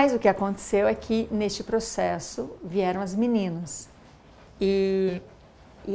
Mas o que aconteceu é que neste processo vieram as meninas. E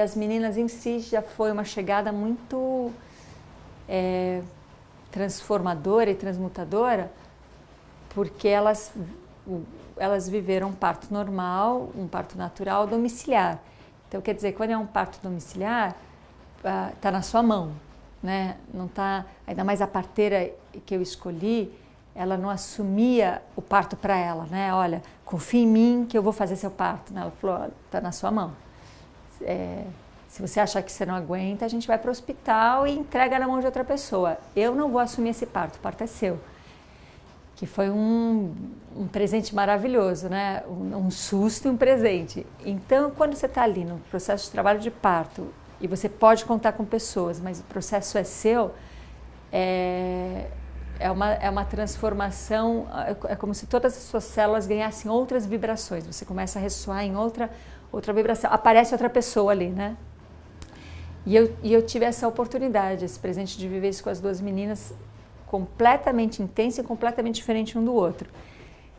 as meninas em si já foi uma chegada muito transformadora e transmutadora, porque elas viveram um parto normal, um parto natural domiciliar. Então, quer dizer, quando é um parto domiciliar, está na sua mão, né? Não tá, ainda mais a parteira que eu escolhi, ela não assumia o parto para ela, né? Olha, confia em mim que eu vou fazer seu parto. Ela falou, está na sua mão. Se você achar que você não aguenta, a gente vai para o hospital e entrega na mão de outra pessoa. Eu não vou assumir esse parto, o parto é seu. Que foi um presente maravilhoso, né? Um susto e um presente. Então, quando você está ali no processo de trabalho de parto, e você pode contar com pessoas, mas o processo é seu, é uma transformação, é como se todas as suas células ganhassem outras vibrações. Você começa a ressoar em outra vibração, aparece outra pessoa ali, né? E eu tive essa oportunidade, esse presente de viver isso com as duas meninas, completamente intenso e completamente diferente um do outro.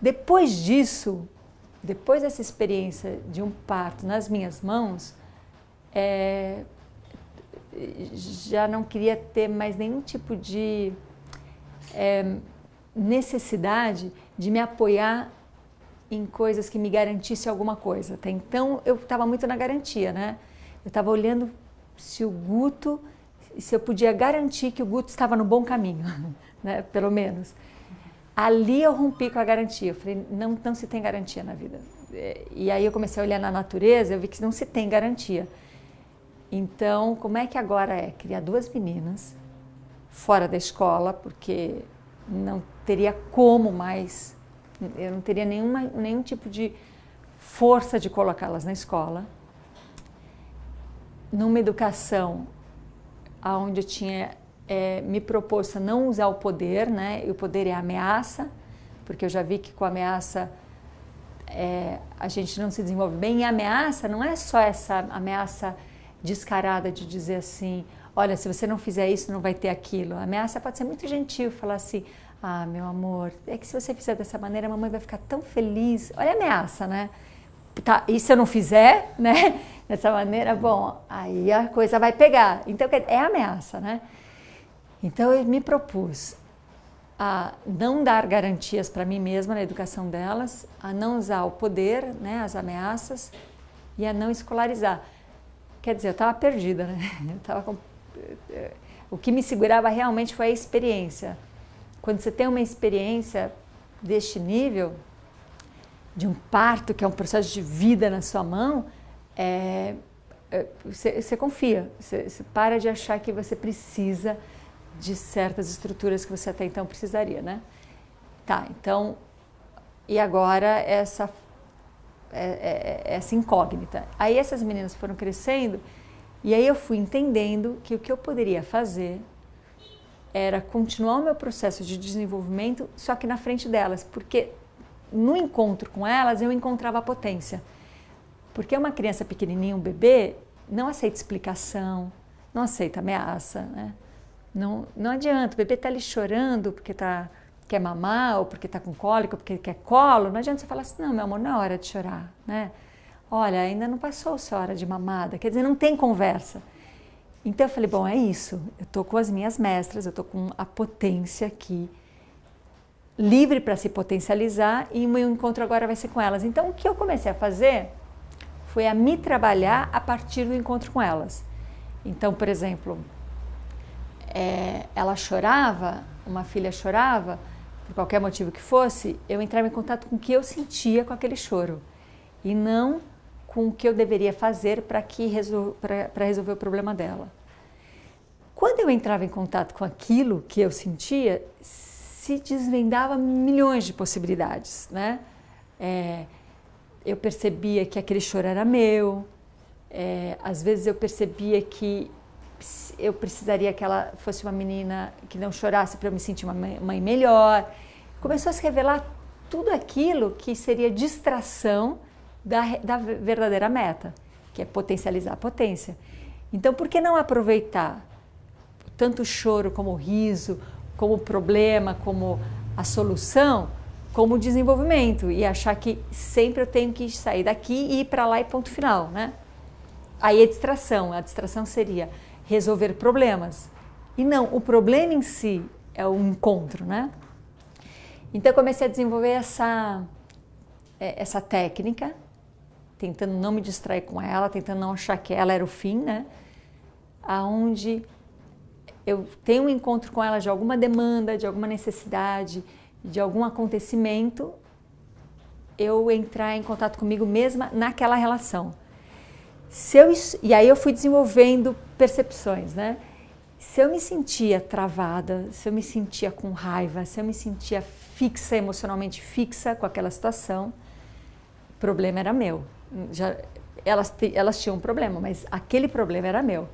Depois disso, depois dessa experiência de um parto nas minhas mãos, já não queria ter mais nenhum tipo de necessidade de me apoiar em coisas que me garantissem alguma coisa. Até então eu estava muito na garantia, né? Eu estava olhando se eu podia garantir que o Guto estava no bom caminho, né? Pelo menos. Ali eu rompi com a garantia. Eu falei, não se tem garantia na vida. E aí eu comecei a olhar na natureza, eu vi que não se tem garantia. Então, como é que agora é? Criar duas meninas fora da escola, porque não teria como mais, eu não teria nenhum tipo de força de colocá-las na escola. Numa educação onde eu tinha me proposto a não usar o poder, né? E o poder é a ameaça, porque eu já vi que com a ameaça a gente não se desenvolve bem. E a ameaça não é só essa ameaça descarada de dizer assim, olha, se você não fizer isso, não vai ter aquilo. A ameaça pode ser muito gentil, falar assim, ah, meu amor, é que se você fizer dessa maneira, a mamãe vai ficar tão feliz. Olha a ameaça, né? Tá, e se eu não fizer, né, dessa maneira, bom, aí a coisa vai pegar. Então, é ameaça, né? Então, eu me propus a não dar garantias para mim mesma na educação delas, a não usar o poder, né, as ameaças, e a não escolarizar. Quer dizer, eu estava perdida, né? O que me segurava realmente foi a experiência. Quando você tem uma experiência deste nível, de um parto, que é um processo de vida na sua mão, você confia, você para de achar que você precisa de certas estruturas que você até então precisaria, né? Tá, então, e agora essa incógnita. Aí essas meninas foram crescendo e aí eu fui entendendo que o que eu poderia fazer era continuar o meu processo de desenvolvimento, só que na frente delas, porque no encontro com elas eu encontrava a potência. Porque uma criança pequenininha, um bebê, não aceita explicação, não aceita ameaça, né? Não adianta, o bebê está ali chorando porque quer mamar, ou porque está com cólica, ou porque quer colo, não adianta você falar assim, não, meu amor, não é hora de chorar, né? Olha, ainda não passou a sua hora de mamada, quer dizer, não tem conversa. Então eu falei, bom, é isso, eu estou com as minhas mestras, eu estou com a potência aqui, livre para se potencializar, e o meu encontro agora vai ser com elas. Então o que eu comecei a fazer foi a me trabalhar a partir do encontro com elas. Então, por exemplo, ela chorava, uma filha chorava, por qualquer motivo que fosse, eu entrava em contato com o que eu sentia com aquele choro e não com o que eu deveria fazer para resolver o problema dela. Quando eu entrava em contato com aquilo que eu sentia, se desvendava milhões de possibilidades, né? Eu percebia que aquele choro era meu, às vezes eu percebia que eu precisaria que ela fosse uma menina que não chorasse para eu me sentir uma mãe melhor. Começou a se revelar tudo aquilo que seria distração da verdadeira meta, que é potencializar a potência. Então, por que não aproveitar tanto o choro como o riso, como o problema, como a solução, como desenvolvimento e achar que sempre eu tenho que sair daqui e ir para lá e ponto final, né? Aí a distração seria resolver problemas. E não, o problema em si é o encontro, né? Então eu comecei a desenvolver essa técnica, tentando não me distrair com ela, tentando não achar que ela era o fim, né? Aonde eu tenho um encontro com ela de alguma demanda, de alguma necessidade, de algum acontecimento, eu entrar em contato comigo mesma naquela relação. E aí eu fui desenvolvendo percepções, né? Se eu me sentia travada, se eu me sentia com raiva, se eu me sentia fixa, emocionalmente fixa com aquela situação, o problema era meu. Elas tinham um problema, mas aquele problema era meu.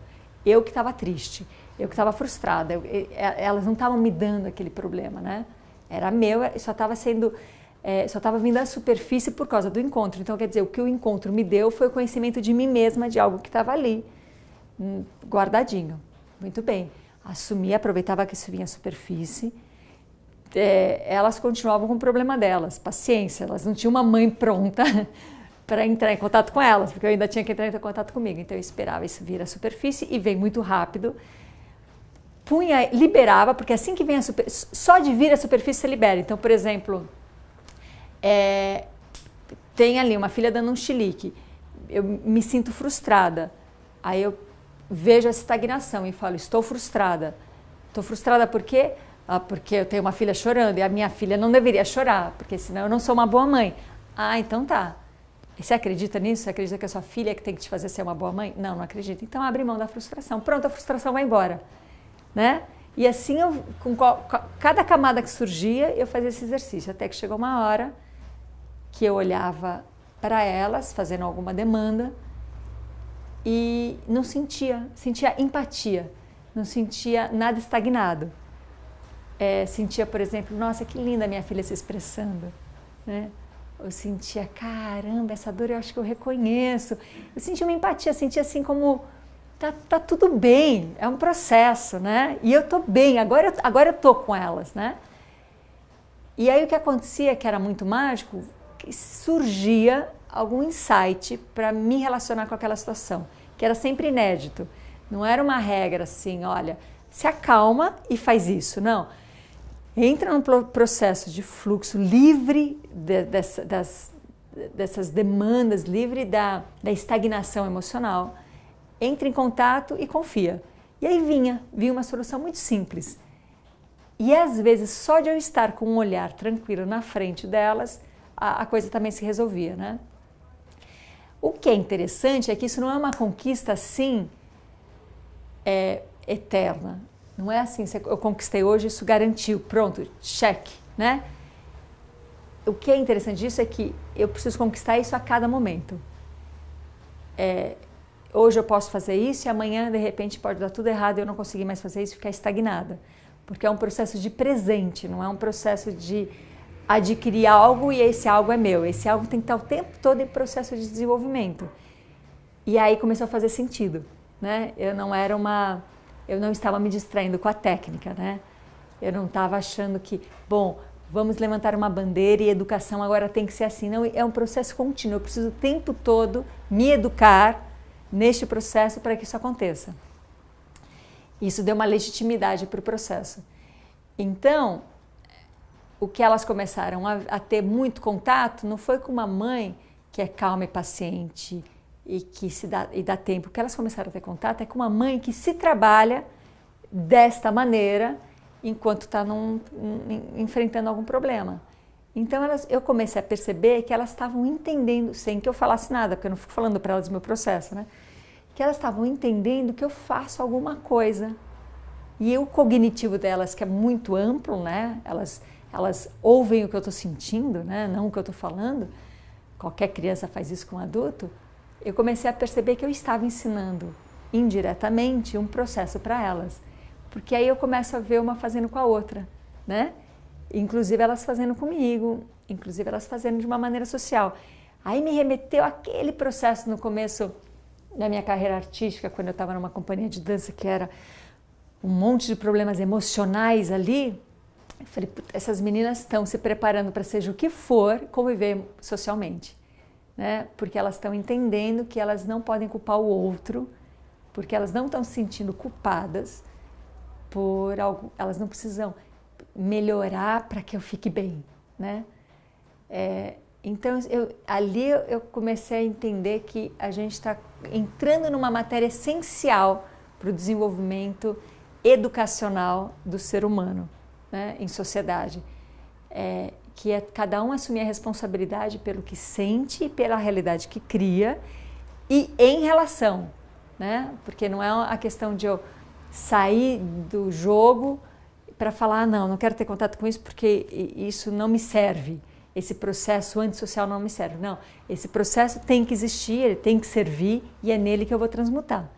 Eu que estava triste, eu que estava frustrada, elas não estavam me dando aquele problema, né? Era meu, só estava vindo à superfície por causa do encontro. Então, quer dizer, o que o encontro me deu foi o conhecimento de mim mesma, de algo que estava ali, guardadinho. Muito bem, assumi, aproveitava que isso vinha à superfície. Elas continuavam com o problema delas, paciência, elas não tinham uma mãe pronta para entrar em contato com elas, porque eu ainda tinha que entrar em contato comigo. Então eu esperava isso vir à superfície e veio muito rápido. Liberava, porque assim que vem a superfície, só de vir à superfície você libera. Então, por exemplo, tem ali uma filha dando um chilique, eu me sinto frustrada, aí eu vejo essa estagnação e falo, estou frustrada. Estou frustrada por quê? Porque eu tenho uma filha chorando e a minha filha não deveria chorar, porque senão eu não sou uma boa mãe. Ah, então tá. E você acredita nisso? Você acredita que a sua filha é que tem que te fazer ser uma boa mãe? Não, não acredito. Então abre mão da frustração. Pronto, a frustração vai embora, né? E assim, com cada camada que surgia, eu fazia esse exercício, até que chegou uma hora que eu olhava para elas, fazendo alguma demanda, e não sentia empatia, não sentia nada estagnado. Sentia, por exemplo, nossa, que linda minha filha se expressando, né? Eu sentia, caramba, essa dor eu acho que eu reconheço. Eu sentia uma empatia, sentia assim como, tá tudo bem, é um processo, né? E eu tô bem, agora eu tô com elas, né? E aí o que acontecia, que era muito mágico, que surgia algum insight para me relacionar com aquela situação, que era sempre inédito. Não era uma regra assim, olha, se acalma e faz isso, não. Entra num processo de fluxo livre dessas demandas, livre da estagnação emocional, entra em contato e confia. E aí vinha uma solução muito simples. E às vezes só de eu estar com um olhar tranquilo na frente delas, a coisa também se resolvia, né? O que é interessante é que isso não é uma conquista assim eterna. Não é assim, eu conquistei hoje, isso garantiu, pronto, cheque, né? O que é interessante disso é que eu preciso conquistar isso a cada momento. Hoje eu posso fazer isso e amanhã, de repente, pode dar tudo errado e eu não conseguir mais fazer isso e ficar estagnada. Porque é um processo de presente, não é um processo de adquirir algo e esse algo é meu. Esse algo tem que estar o tempo todo em processo de desenvolvimento. E aí começou a fazer sentido, né? Eu não estava me distraindo com a técnica, né? Eu não estava achando que, bom, vamos levantar uma bandeira e educação agora tem que ser assim. Não, é um processo contínuo. Eu preciso o tempo todo me educar neste processo para que isso aconteça. Isso deu uma legitimidade para o processo. Então, o que elas começaram a ter muito contato não foi com uma mãe que é calma e paciente e que dá tempo. O que elas começaram a ter contato é com uma mãe que se trabalha desta maneira enquanto está enfrentando algum problema. Então eu comecei a perceber que elas estavam entendendo, sem que eu falasse nada, porque eu não fico falando para elas do meu processo, né? Que elas estavam entendendo que eu faço alguma coisa. E o cognitivo delas, que é muito amplo, né? Elas ouvem o que eu estou sentindo, né? Não o que eu estou falando. Qualquer criança faz isso com um adulto. Eu comecei a perceber que eu estava ensinando indiretamente um processo para elas. Porque aí eu começo a ver uma fazendo com a outra, né? Inclusive elas fazendo comigo, inclusive elas fazendo de uma maneira social. Aí me remeteu àquele processo no começo da minha carreira artística, quando eu estava numa companhia de dança que era um monte de problemas emocionais ali, Eu falei, essas meninas estão se preparando para seja o que for conviver socialmente, né? Porque elas estão entendendo que elas não podem culpar o outro, porque elas não estão se sentindo culpadas por algo, elas não precisam melhorar para que eu fique bem, né? Então, ali eu comecei a entender que a gente está entrando numa matéria essencial para o desenvolvimento educacional do ser humano, né, em sociedade, que é cada um assumir a responsabilidade pelo que sente e pela realidade que cria e em relação, né? Porque não é a questão de eu sair do jogo para falar, não quero ter contato com isso porque isso não me serve, esse processo antissocial não me serve. Não, esse processo tem que existir, ele tem que servir e é nele que eu vou transmutar.